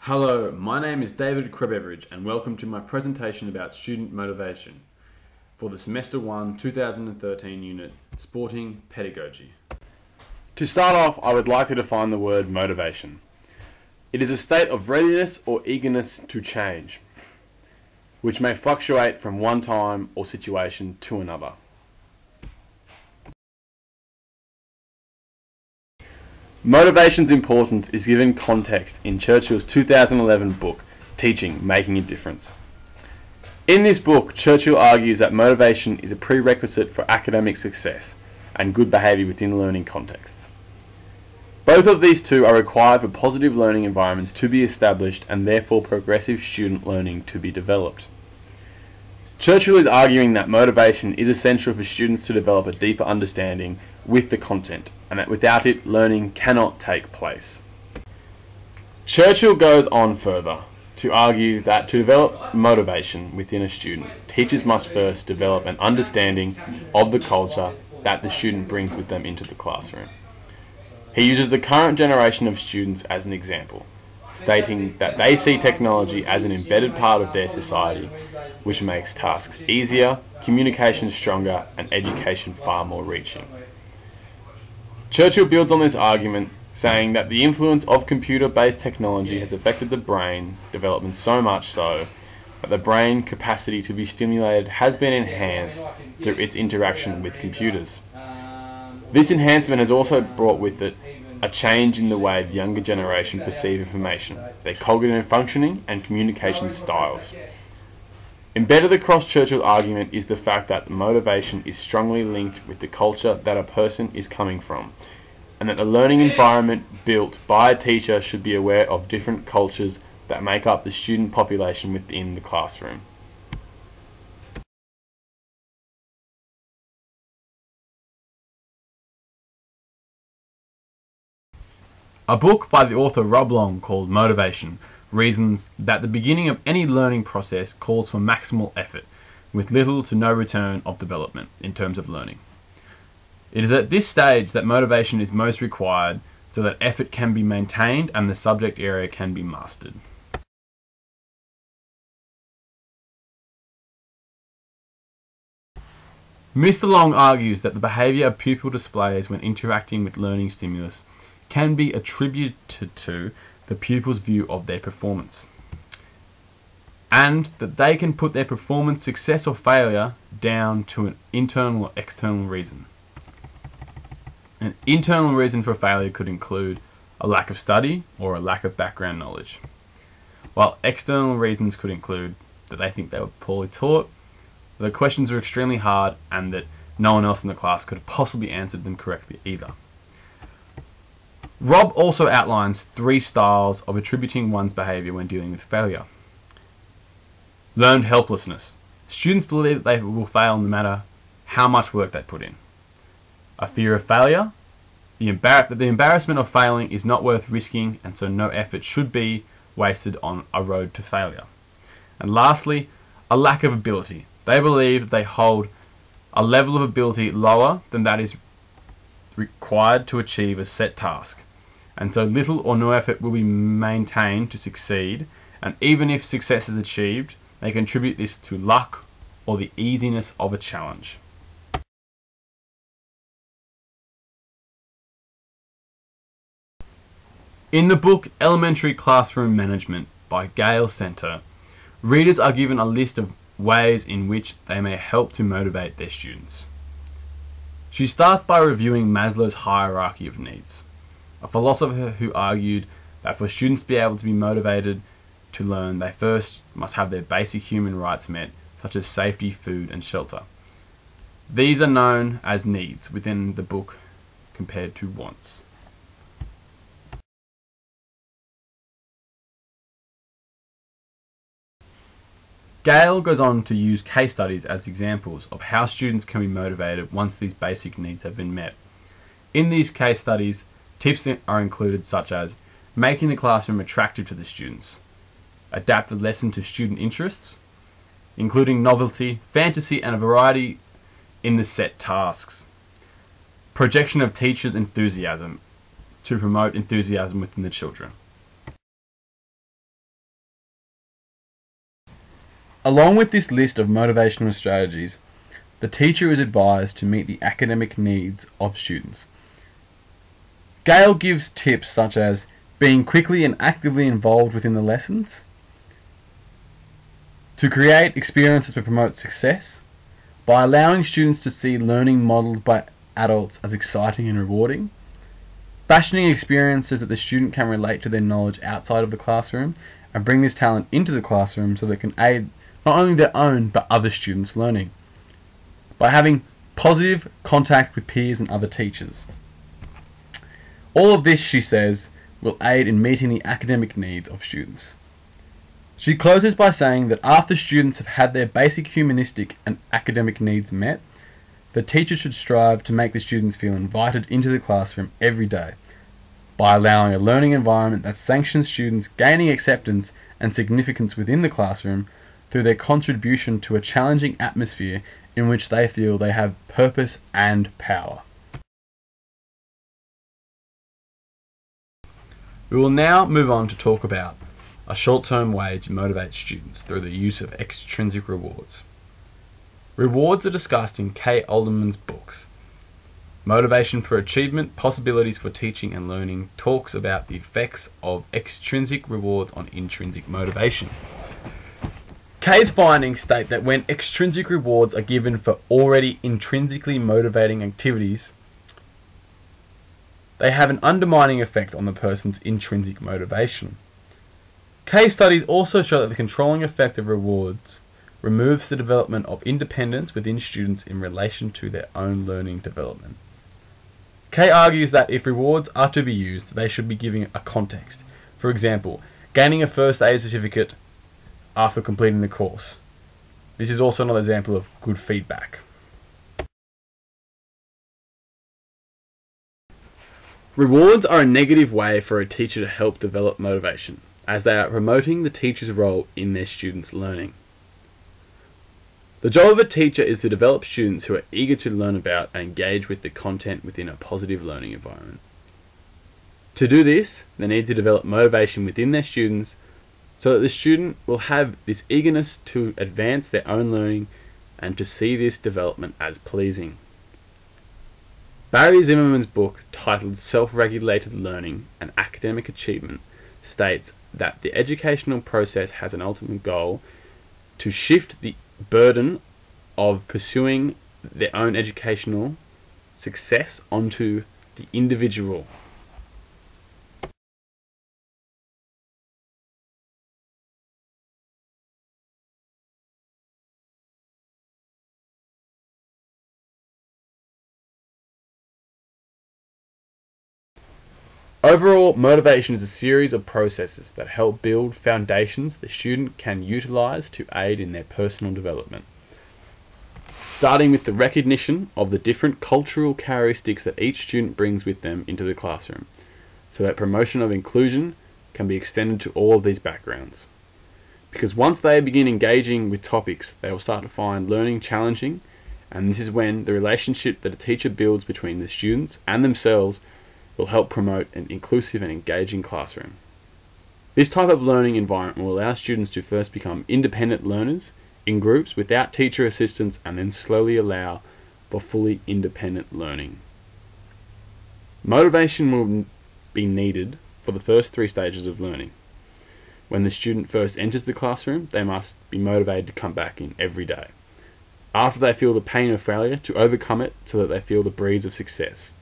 Hello, my name is David Krebeveridge and welcome to my presentation about student motivation for the Semester 1 2013 unit, Sporting Pedagogy. To start off, I would like to define the word motivation. It is a state of readiness or eagerness to change, which may fluctuate from one time or situation to another. Motivation's importance is given context in Churchill's 2011 book, Teaching, Making a Difference. In this book, Churchill argues that motivation is a prerequisite for academic success and good behaviour within learning contexts. Both of these two are required for positive learning environments to be established and therefore progressive student learning to be developed. Churchill is arguing that motivation is essential for students to develop a deeper understanding with the content, and that without it, learning cannot take place. Churchill goes on further to argue that to develop motivation within a student, teachers must first develop an understanding of the culture that the student brings with them into the classroom. He uses the current generation of students as an example, stating that they see technology as an embedded part of their society, which makes tasks easier, communication stronger, and education far more reaching. Churchill builds on this argument, saying that the influence of computer-based technology has affected the brain development so much so that the brain capacity to be stimulated has been enhanced through its interaction with computers. This enhancement has also brought with it a change in the way the younger generation perceive information, their cognitive functioning and communication styles. Embedded across Churchill's argument is the fact that motivation is strongly linked with the culture that a person is coming from, and that the learning environment built by a teacher should be aware of different cultures that make up the student population within the classroom. A book by the author Rob Long called Motivation reasons that the beginning of any learning process calls for maximal effort, with little to no return of development in terms of learning. It is at this stage that motivation is most required so that effort can be maintained and the subject area can be mastered. Mr. Long argues that the behaviour a pupil displays when interacting with learning stimulus can be attributed to the pupil's view of their performance, and that they can put their performance success or failure down to an internal or external reason. An internal reason for failure could include a lack of study or a lack of background knowledge, while external reasons could include that they think they were poorly taught, that the questions were extremely hard, and that no one else in the class could have possibly answered them correctly either. Rob also outlines 3 styles of attributing one's behaviour when dealing with failure. Learned helplessness. Students believe that they will fail no matter how much work they put in. A fear of failure. The embarrassment of failing is not worth risking, and so no effort should be wasted on a road to failure. And lastly, a lack of ability. They believe that they hold a level of ability lower than that is required to achieve a set task, and so little or no effort will be maintained to succeed, and even if success is achieved, they contribute this to luck or the easiness of a challenge. In the book Elementary Classroom Management by Gail Center, readers are given a list of ways in which they may help to motivate their students. She starts by reviewing Maslow's hierarchy of needs, a philosopher who argued that for students to be able to be motivated to learn, they first must have their basic human rights met, such as safety, food, and shelter. These are known as needs within the book compared to wants. Gail goes on to use case studies as examples of how students can be motivated once these basic needs have been met. In these case studies, tips are included such as making the classroom attractive to the students, adapt the lesson to student interests, including novelty, fantasy, and a variety in the set tasks, projection of teachers' enthusiasm to promote enthusiasm within the children. Along with this list of motivational strategies, the teacher is advised to meet the academic needs of students. Gale gives tips such as being quickly and actively involved within the lessons, to create experiences that promote success, by allowing students to see learning modelled by adults as exciting and rewarding, fashioning experiences that the student can relate to their knowledge outside of the classroom and bring this talent into the classroom so they can aid not only their own but other students' learning, by having positive contact with peers and other teachers. All of this, she says, will aid in meeting the academic needs of students. She closes by saying that after students have had their basic humanistic and academic needs met, the teacher should strive to make the students feel invited into the classroom every day by allowing a learning environment that sanctions students gaining acceptance and significance within the classroom through their contribution to a challenging atmosphere in which they feel they have purpose and power. We will now move on to talk about a short-term way to motivate students through the use of extrinsic rewards. Rewards are discussed in Kay Alderman's books. Motivation for Achievement, Possibilities for Teaching and Learning talks about the effects of extrinsic rewards on intrinsic motivation. Kay's findings state that when extrinsic rewards are given for already intrinsically motivating activities, they have an undermining effect on the person's intrinsic motivation. Case studies also show that the controlling effect of rewards removes the development of independence within students in relation to their own learning development. Kay argues that if rewards are to be used, they should be given a context. For example, gaining a first aid certificate after completing the course. This is also another example of good feedback. Rewards are a negative way for a teacher to help develop motivation, as they are promoting the teacher's role in their students' learning. The job of a teacher is to develop students who are eager to learn about and engage with the content within a positive learning environment. To do this, they need to develop motivation within their students so that the student will have this eagerness to advance their own learning and to see this development as pleasing. Barry Zimmerman's book, titled Self-Regulated Learning and Academic Achievement, states that the educational process has an ultimate goal to shift the burden of pursuing their own educational success onto the individual. Overall, motivation is a series of processes that help build foundations the student can utilize to aid in their personal development. Starting with the recognition of the different cultural characteristics that each student brings with them into the classroom, so that promotion of inclusion can be extended to all of these backgrounds. Because once they begin engaging with topics, they will start to find learning challenging, and this is when the relationship that a teacher builds between the students and themselves will help promote an inclusive and engaging classroom. This type of learning environment will allow students to first become independent learners in groups without teacher assistance and then slowly allow for fully independent learning. Motivation will be needed for the first 3 stages of learning. When the student first enters the classroom, they must be motivated to come back in every day. After they feel the pain of failure, to overcome it so that they feel the breeze of success.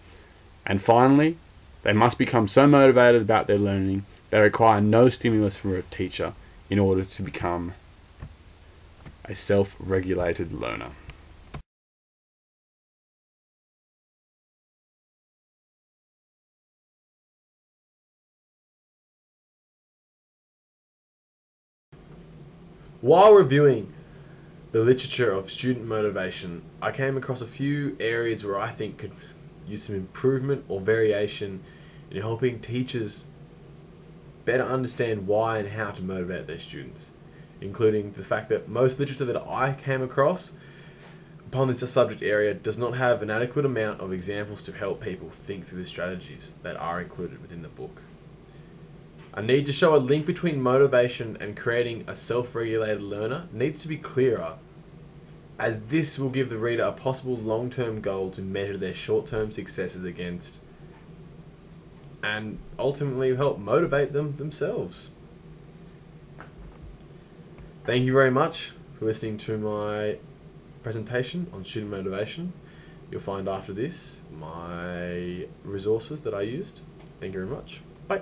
And finally, they must become so motivated about their learning they require no stimulus from a teacher in order to become a self-regulated learner. While reviewing the literature of student motivation, I came across a few areas where I think could use some improvement or variation in helping teachers better understand why and how to motivate their students, including the fact that most literature that I came across upon this subject area does not have an adequate amount of examples to help people think through the strategies that are included within the book. A need to show a link between motivation and creating a self-regulated learner needs to be clearer, as this will give the reader a possible long-term goal to measure their short-term successes against, and ultimately help motivate them themselves. Thank you very much for listening to my presentation on student motivation. You'll find after this my resources that I used. Thank you very much. Bye.